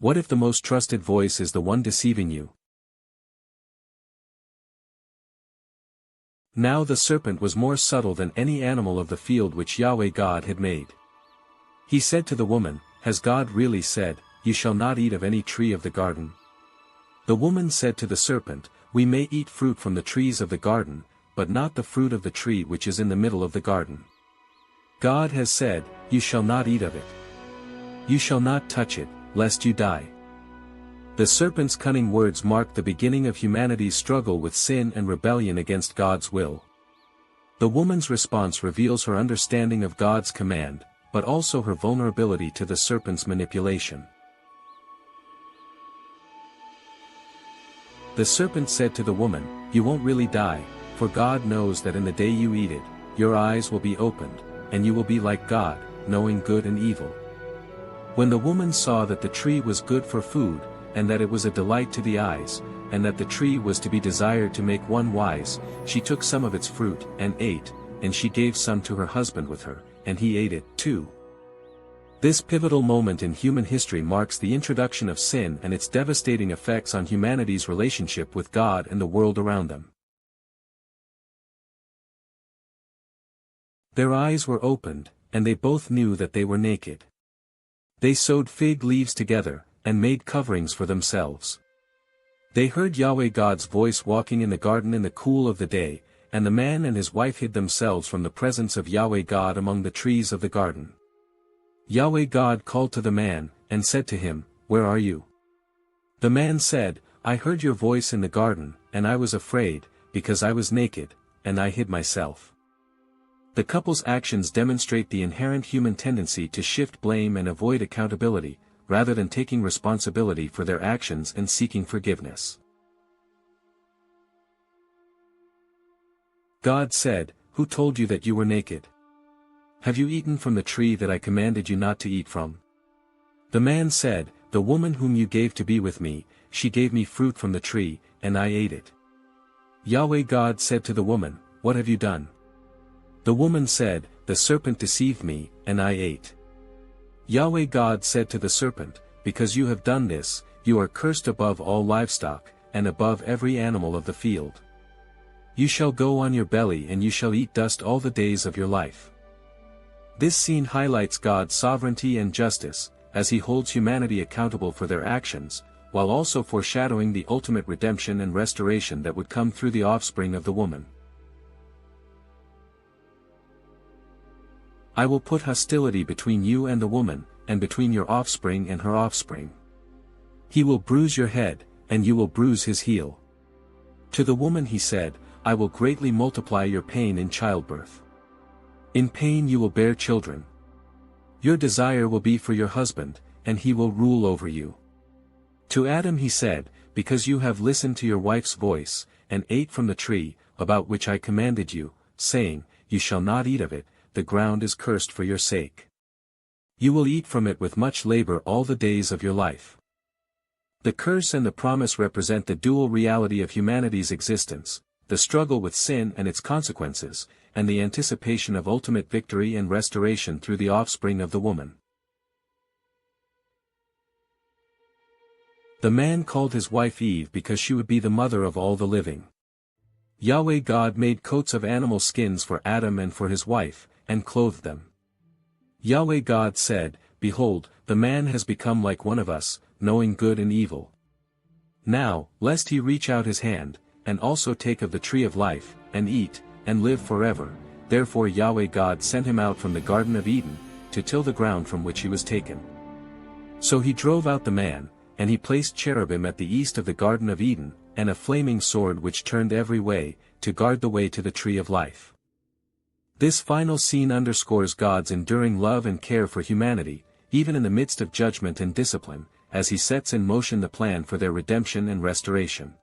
What if the most trusted voice is the one deceiving you? Now the serpent was more subtle than any animal of the field which Yahweh God had made. He said to the woman, "Has God really said, 'You shall not eat of any tree of the garden'?" The woman said to the serpent, "We may eat fruit from the trees of the garden, but not the fruit of the tree which is in the middle of the garden. God has said, 'You shall not eat of it. You shall not touch it, lest you die.'" The serpent's cunning words marked the beginning of humanity's struggle with sin and rebellion against God's will. The woman's response reveals her understanding of God's command, but also her vulnerability to the serpent's manipulation. The serpent said to the woman, "You won't really die, for God knows that in the day you eat it, your eyes will be opened, and you will be like God, knowing good and evil." When the woman saw that the tree was good for food, and that it was a delight to the eyes, and that the tree was to be desired to make one wise, she took some of its fruit, and ate, and she gave some to her husband with her, and he ate it, too. This pivotal moment in human history marks the introduction of sin and its devastating effects on humanity's relationship with God and the world around them. Their eyes were opened, and they both knew that they were naked. They sewed fig leaves together, and made coverings for themselves. They heard Yahweh God's voice walking in the garden in the cool of the day, and the man and his wife hid themselves from the presence of Yahweh God among the trees of the garden. Yahweh God called to the man, and said to him, "Where are you?" The man said, "I heard your voice in the garden, and I was afraid, because I was naked, and I hid myself." The couple's actions demonstrate the inherent human tendency to shift blame and avoid accountability, rather than taking responsibility for their actions and seeking forgiveness. God said, "Who told you that you were naked? Have you eaten from the tree that I commanded you not to eat from?" The man said, "The woman whom you gave to be with me, she gave me fruit from the tree, and I ate it." Yahweh God said to the woman, "What have you done?" The woman said, "The serpent deceived me, and I ate." Yahweh God said to the serpent, "Because you have done this, you are cursed above all livestock, and above every animal of the field. You shall go on your belly and you shall eat dust all the days of your life." This scene highlights God's sovereignty and justice, as he holds humanity accountable for their actions, while also foreshadowing the ultimate redemption and restoration that would come through the offspring of the woman. "I will put hostility between you and the woman, and between your offspring and her offspring. He will bruise your head, and you will bruise his heel." To the woman he said, "I will greatly multiply your pain in childbirth. In pain you will bear children. Your desire will be for your husband, and he will rule over you." To Adam he said, "Because you have listened to your wife's voice, and ate from the tree, about which I commanded you, saying, 'You shall not eat of it,' the ground is cursed for your sake. You will eat from it with much labor all the days of your life." The curse and the promise represent the dual reality of humanity's existence, the struggle with sin and its consequences, and the anticipation of ultimate victory and restoration through the offspring of the woman. The man called his wife Eve because she would be the mother of all the living. Yahweh God made coats of animal skins for Adam and for his wife, and clothed them. Yahweh God said, "Behold, the man has become like one of us, knowing good and evil. Now, lest he reach out his hand, and also take of the tree of life, and eat, and live forever, therefore Yahweh God sent him out from the Garden of Eden, to till the ground from which he was taken. So he drove out the man, and he placed cherubim at the east of the Garden of Eden, and a flaming sword which turned every way, to guard the way to the tree of life." This final scene underscores God's enduring love and care for humanity, even in the midst of judgment and discipline, as he sets in motion the plan for their redemption and restoration.